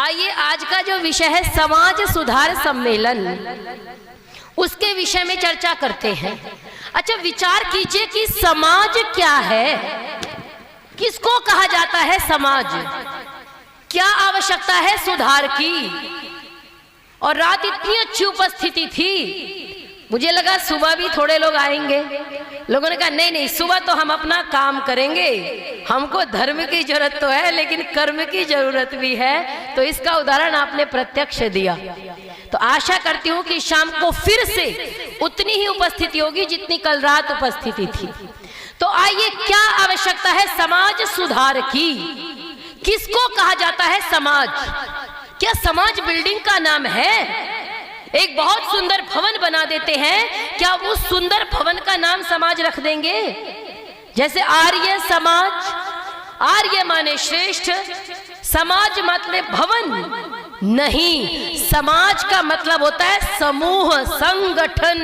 आइए आज का जो विषय है समाज सुधार सम्मेलन, उसके विषय में चर्चा करते हैं। अच्छा, विचार कीजिए कि समाज क्या है, किसको कहा जाता है समाज, क्या आवश्यकता है सुधार की। और रात इतनी अच्छी उपस्थिति थी, मुझे लगा सुबह भी थोड़े लोग आएंगे। लोगों ने कहा नहीं नहीं, सुबह तो हम अपना काम करेंगे, हमको धर्म की जरूरत तो है लेकिन कर्म की जरूरत भी है। तो इसका उदाहरण आपने प्रत्यक्ष दिया। तो आशा करती हूँ कि शाम को फिर से उतनी ही उपस्थिति होगी जितनी कल रात उपस्थिति थी। तो आइए, क्या आवश्यकता है समाज सुधार की, किसको कहा जाता है समाज? क्या समाज बिल्डिंग का नाम है? एक बहुत सुंदर भवन बना देते हैं, क्या उस सुंदर भवन का नाम समाज रख देंगे? जैसे आर्य समाज, आर्य माने श्रेष्ठ, समाज मतलब भवन नहीं, समाज का मतलब होता है समूह, संगठन,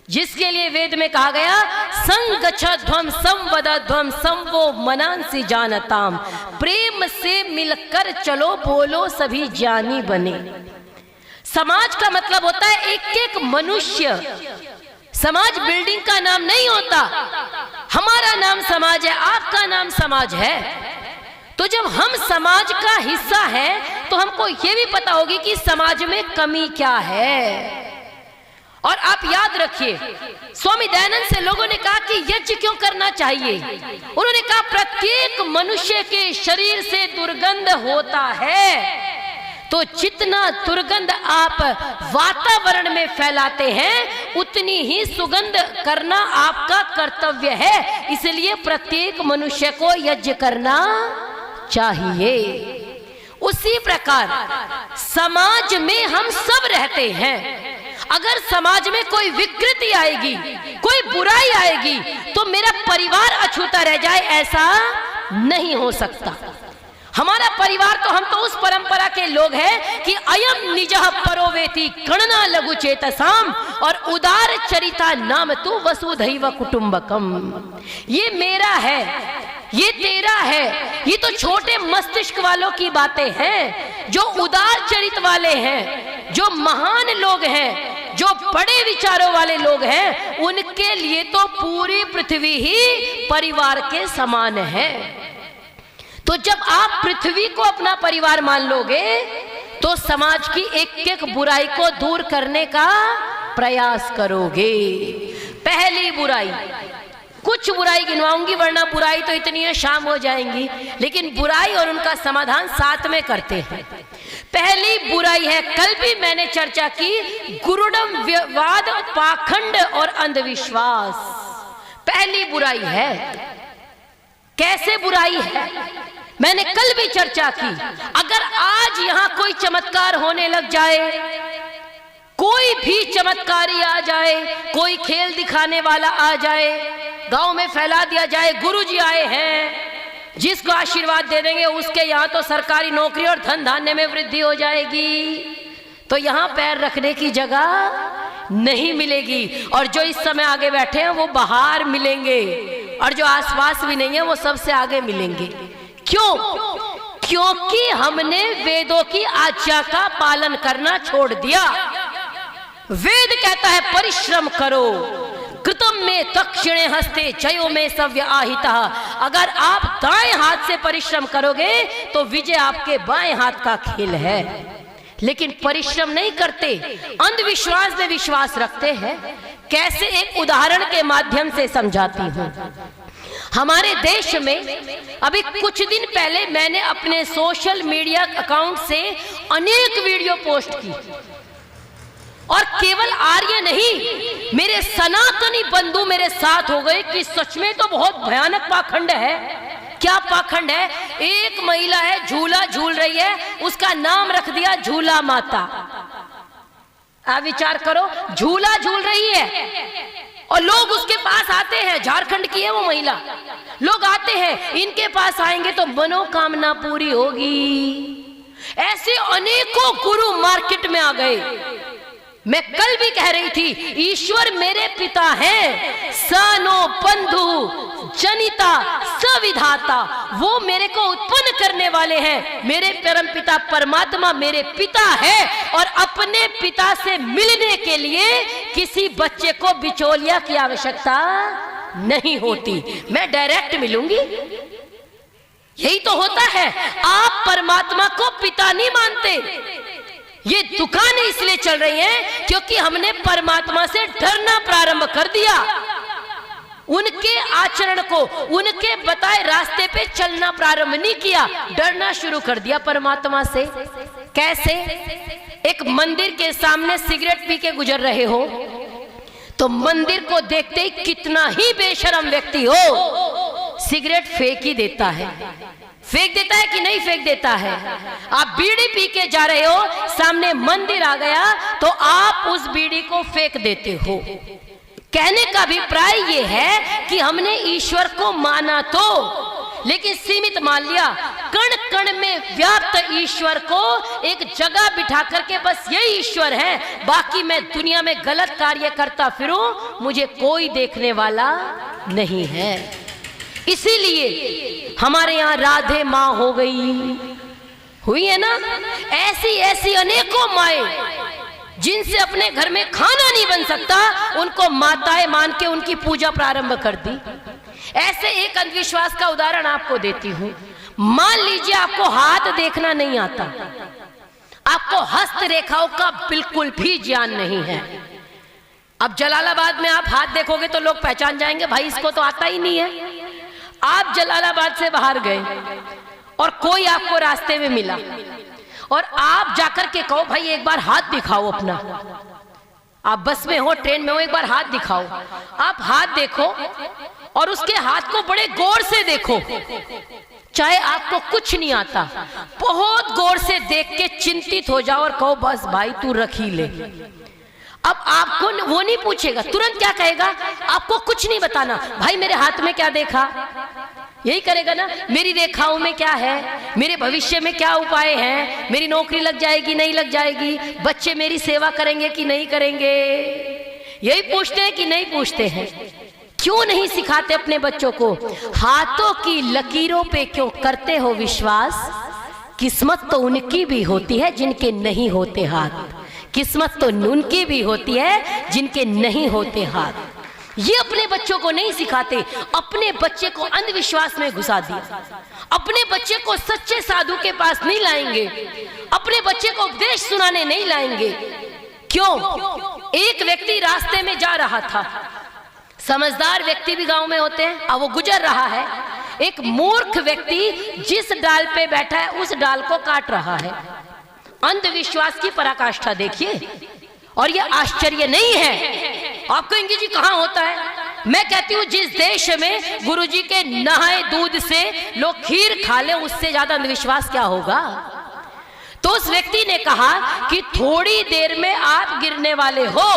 जिसके लिए वेद में कहा गया संगच्छध्वम संवदध्वम संवो मनांसि जानताम, प्रेम से मिलकर चलो बोलो सभी ज्ञानी बने। समाज का मतलब होता है एक एक मनुष्य। समाज बिल्डिंग का नाम नहीं होता। हमारा नाम समाज है, आपका नाम समाज है। तो जब हम समाज का हिस्सा हैं तो हमको यह भी पता होगी कि समाज में कमी क्या है। और आप याद रखिए, स्वामी दयानंद से लोगों ने कहा कि यज्ञ क्यों करना चाहिए। उन्होंने कहा प्रत्येक मनुष्य के शरीर से दुर्गंध होता है, तो जितना दुर्गंध आप वातावरण में फैलाते हैं उतनी ही सुगंध करना आपका कर्तव्य है। इसलिए प्रत्येक मनुष्य को यज्ञ करना चाहिए। उसी प्रकार समाज में हम सब रहते हैं। अगर समाज में कोई विकृति आएगी, कोई बुराई आएगी, तो मेरा परिवार अछूता रह जाए, ऐसा नहीं हो सकता। हमारा परिवार तो, हम तो उस परंपरा के लोग हैं कि अयम निजः परोवेति गणना लघु चेतसाम और उदार चरिता नाम तु वसुधैव कुटुंबकम। ये मेरा है, ये तेरा है, ये तो छोटे मस्तिष्क वालों की बातें हैं। जो उदार चरित वाले हैं, जो महान लोग हैं, जो बड़े विचारों वाले लोग हैं, उनके लिए तो पूरी पृथ्वी ही परिवार के समान है। तो जब आप पृथ्वी को अपना परिवार मान लोगे तो समाज की एक एक बुराई को दूर करने का प्रयास करोगे। पहली बुराई, कुछ बुराई गिनवाऊंगी वरना बुराई तो इतनी है शाम हो जाएंगी, लेकिन बुराई और उनका समाधान साथ में करते हैं। पहली बुराई है, कल भी मैंने चर्चा की, गुरुडमवाद, पाखंड और अंधविश्वास। पहली बुराई है। कैसे बुराई है मैंने कल भी चर्चा की। अगर आज यहां कोई चमत्कार होने लग जाए, कोई भी चमत्कारी आ जाए, कोई खेल दिखाने वाला आ जाए, गांव में फैला दिया जाए गुरुजी आए हैं, जिसको आशीर्वाद दे देंगे उसके यहाँ तो सरकारी नौकरी और धन धान्य में वृद्धि हो जाएगी, तो यहाँ पैर रखने की जगह नहीं मिलेगी। और जो इस समय आगे बैठे हैं वो बाहर मिलेंगे, और जो आसपास भी नहीं है वो सबसे आगे मिलेंगे। क्यों? क्योंकि हमने वेदों की आज्ञा का पालन करना छोड़ दिया। वेद कहता है परिश्रम करो, कृतम में दक्षिणे हस्ते जयो में सव्य आहिता। अगर आप दाएं हाथ से परिश्रम करोगे तो विजय आपके बाएं हाथ का खेल है। लेकिन परिश्रम नहीं करते, अंधविश्वास में विश्वास रखते हैं। कैसे? एक उदाहरण के माध्यम से समझाती हूं। हमारे देश में अभी कुछ दिन पहले मैंने अपने सोशल मीडिया अकाउंट से अनेक वीडियो पोस्ट की, और केवल आर्य नहीं, मेरे सनातनी बंधु मेरे साथ हो गए कि सच में तो बहुत भयानक पाखंड है। क्या पाखंड है? एक महिला है, झूला झूल रही है, उसका नाम रख दिया झूला माता। आप विचार करो, झूला झूल रही है और लोग उसके पास आते हैं। झारखंड की है वो महिला, लोग आते हैं, इनके पास आएंगे तो मनोकामना पूरी होगी। ऐसे अनेकों गुरु मार्केट में आ गए। मैं कल भी कह रही थी, ईश्वर मेरे पिता हैं, सानो बंधु जनिता सविधाता, वो मेरे को उत्पन्न करने वाले हैं। मेरे परम पिता परमात्मा मेरे पिता है, और अपने पिता से मिलने के लिए किसी बच्चे को बिचौलिया की आवश्यकता नहीं होती, मैं डायरेक्ट मिलूंगी। यही तो होता है, आप परमात्मा को पिता नहीं मानते। ये दुकानें इसलिए चल रही हैं क्योंकि हमने परमात्मा से डरना प्रारंभ कर दिया, उनके आचरण को, उनके बताए रास्ते पे चलना प्रारंभ नहीं किया, डरना शुरू कर दिया परमात्मा से। कैसे? एक मंदिर के सामने सिगरेट पी के गुजर रहे हो तो मंदिर को देखते ही कितना ही बेशरम व्यक्ति हो सिगरेट फेंक ही देता है। फेंक देता है कि नहीं फेंक देता है? आप बीड़ी पी के जा रहे हो, सामने मंदिर आ गया तो आप उस बीड़ी को फेंक देते हो। कहने का अभिप्राय ये है कि हमने ईश्वर को माना तो, लेकिन सीमित मान लिया। कण कण में व्याप्त ईश्वर को एक जगह बिठा करके बस यही ईश्वर है, बाकी मैं दुनिया में गलत कार्य करता फिरूं, मुझे कोई देखने वाला नहीं है। इसीलिए हमारे यहाँ राधे माँ हो गई, हुई है ना, ऐसी ऐसी अनेकों माएं जिनसे अपने घर में खाना नहीं बन सकता, उनको माताएं मान के उनकी पूजा प्रारंभ कर दी। ऐसे एक अंधविश्वास का उदाहरण आपको देती हूं। मान लीजिए आपको हाथ देखना नहीं आता, आपको हस्त रेखाओं का बिल्कुल भी ज्ञान नहीं है। अब जलालाबाद में आप हाथ देखोगे तो लोग पहचान जाएंगे, भाई इसको तो आता ही नहीं है। आप जलालाबाद से बाहर गए और कोई आपको रास्ते में मिला और आप जाकर के कहो, भाई एक बार हाथ दिखाओ अपना। आप बस में हो, ट्रेन में हो, एक बार हाथ दिखाओ। आप हाथ देखो और उसके हाथ को बड़े गौर से देखो, चाहे आपको कुछ नहीं आता, बहुत गौर से देख के चिंतित हो जाओ और कहो बस भाई तू रख ही ले। अब आपको वो नहीं पूछेगा, तुरंत क्या कहेगा, आपको कुछ नहीं बताना, भाई मेरे हाथ में क्या देखा, यही करेगा ना। मेरी रेखाओं में क्या है, मेरे भविष्य में क्या उपाय हैं, मेरी नौकरी लग जाएगी नहीं लग जाएगी, बच्चे मेरी सेवा करेंगे कि नहीं करेंगे, यही पूछते हैं कि नहीं पूछते हैं। क्यों नहीं सिखाते अपने बच्चों को? हाथों की लकीरों पे क्यों करते हो विश्वास? किस्मत तो उनकी भी होती है जिनके नहीं होते हाथ, किस्मत तो उनकी भी होती है जिनके नहीं होते हाथ। ये अपने बच्चों को नहीं सिखाते, अपने बच्चे को अंधविश्वास में घुसा दिया, अपने बच्चे को सच्चे साधु के पास नहीं लाएंगे, अपने बच्चे को उपदेश सुनाने नहीं लाएंगे। क्यों? एक व्यक्ति रास्ते में जा रहा था, समझदार व्यक्ति भी गांव में होते हैं, अब वो गुजर रहा है। एक मूर्ख व्यक्ति जिस डाल पे बैठा है उस डाल को काट रहा है। अंधविश्वास की पराकाष्ठा देखिए, और यह आश्चर्य नहीं है। आप कहेंगे जी कहां होता है? मैं कहती हूं जिस देश में गुरुजी के नहाए दूध से लोग खीर खा ले, उससे ज्यादा अंधविश्वास क्या होगा? तो उस व्यक्ति ने कहा कि थोड़ी देर में आप गिरने वाले हो।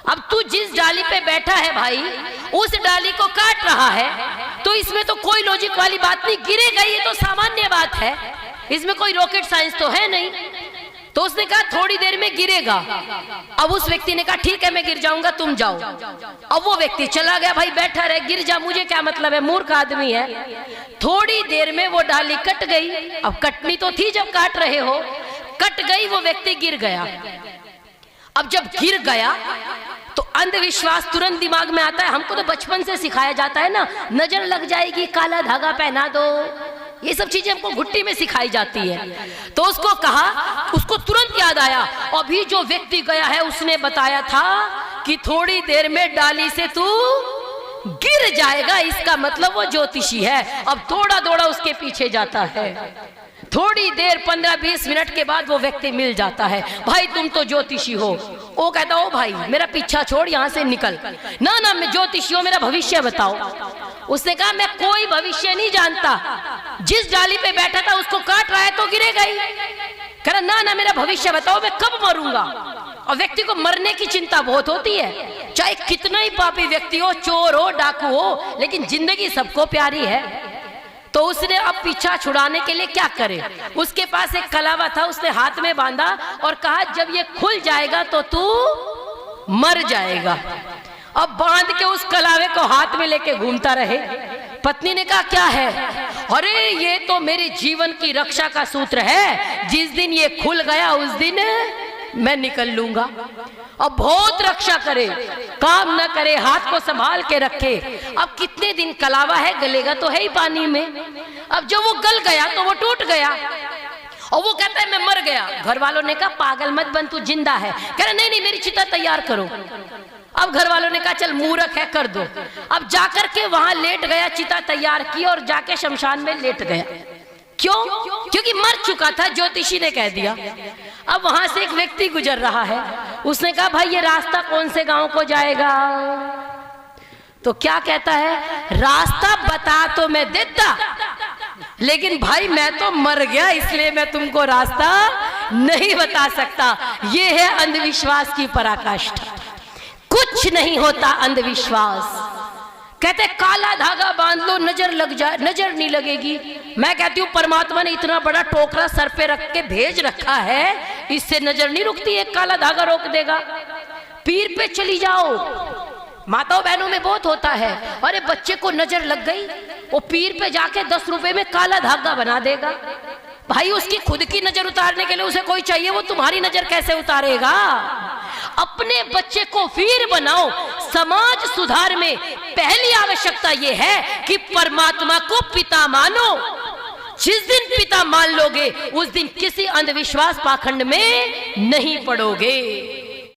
अब तू जिस डाली पे बैठा है भाई, उस डाली को काट रहा है, तो इसमें तो कोई लॉजिक वाली बात नहीं, गिरेगा, ये तो सामान्य बात है, इसमें कोई रॉकेट साइंस तो है नहीं। तो उसने कहा थोड़ी देर में गिरेगा। अब उस व्यक्ति ने कहा ठीक है मैं गिर जाऊंगा, तुम जाओ। अब वो व्यक्ति चला गया, भाई बैठा रहे, गिर जा, मुझे क्या मतलब है, मूर्ख आदमी है। थोड़ी देर में वो डाली कट गई। अब कटनी तो थी जब काट रहे हो, कट गई, वो व्यक्ति गिर गया। अब जब गिर गया तो अंधविश्वास तुरंत दिमाग में आता है। हमको तो बचपन से सिखाया जाता है ना, नजर लग जाएगी, काला धागा पहना दो, ये सब चीजें हमको घुट्टी में सिखाई जाती है। तो उसको कहा, उसको तुरंत याद आया, अभी जो व्यक्ति गया है उसने बताया था कि थोड़ी देर में डाली से तू गिर जाएगा, इसका मतलब वो ज्योतिषी है। अब दौड़ा दौड़ा उसके पीछे जाता है। थोड़ी देर 15-20 मिनट के बाद वो व्यक्ति मिल जाता है, भाई तुम तो ज्योतिषी हो। वो कहता ओ भाई मेरा पीछा छोड़, यहाँ से निकल। ना ना मैं ज्योतिषी हूँ, मेरा भविष्य बताओ। उसने कहा मैं कोई भविष्य नहीं जानता, जिस डाली पे बैठा था उसको काट रहा है तो गिरेगा ही। कह रहा ना ना मेरा भविष्य बताओ, मैं कब मरूंगा। और व्यक्ति को मरने की चिंता बहुत होती है, चाहे कितना ही पापी व्यक्ति हो, चोर हो, डाकू हो, लेकिन जिंदगी सबको प्यारी है। तो उसने अब पीछा छुड़ाने के लिए क्या करे, उसके पास एक कलावा था, उसने हाथ में बांधा और कहा जब ये खुल जाएगा तो तू मर जाएगा। अब बांध के उस कलावे को हाथ में लेके घूमता रहे। पत्नी ने कहा क्या है? अरे ये तो मेरे जीवन की रक्षा का सूत्र है, जिस दिन ये खुल गया उस दिन मैं निकल लूंगा। अब बहुत रक्षा करे, काम न करे, हाथ को संभाल के रखे। अब कितने दिन कलावा है, गलेगा तो है ही पानी में। अब जब वो गल गया तो वो टूट गया और वो कहता है मैं मर गया। घर वालों ने कहा पागल मत बन, तू जिंदा है। कह रहा नहीं नहीं मेरी चिता तैयार करो। अब घर वालों ने कहा चल मूर्ख है कर दो। अब जाकर के वहां लेट गया, चिता तैयार की और जाके शमशान में लेट गया। क्यों? क्योंकि मर चुका था, ज्योतिषी ने कह दिया। अब वहां से एक व्यक्ति गुजर रहा है, उसने कहा भाई ये रास्ता कौन से गांव को जाएगा? तो क्या कहता है, रास्ता बता तो मैं देता, लेकिन भाई मैं तो मर गया इसलिए मैं तुमको रास्ता नहीं बता सकता। ये है अंधविश्वास की पराकाष्ठा। कुछ नहीं होता अंधविश्वास। कहते काला धागा बांध लो नजर लग जाए, नजर नहीं लगेगी। मैं कहती हूँ परमात्मा ने इतना बड़ा टोकरा सर पे रख के भेज रखा है, इससे नजर नहीं रुकती, एक काला धागा रोक देगा। पीर पे चली जाओ, माताओं बहनों में बहुत होता है, अरे बच्चे को नजर लग गई, वो पीर पे जाके 10 रुपए में काला धागा बना देगा। भाई उसकी खुद की नजर उतारने के लिए उसे कोई चाहिए, वो तुम्हारी नजर कैसे उतारेगा? अपने बच्चे को वीर बनाओ। समाज सुधार में पहली आवश्यकता यह है कि परमात्मा को पिता मानो। जिस दिन पिता मान लोगे उस दिन किसी अंधविश्वास पाखंड में नहीं पड़ोगे।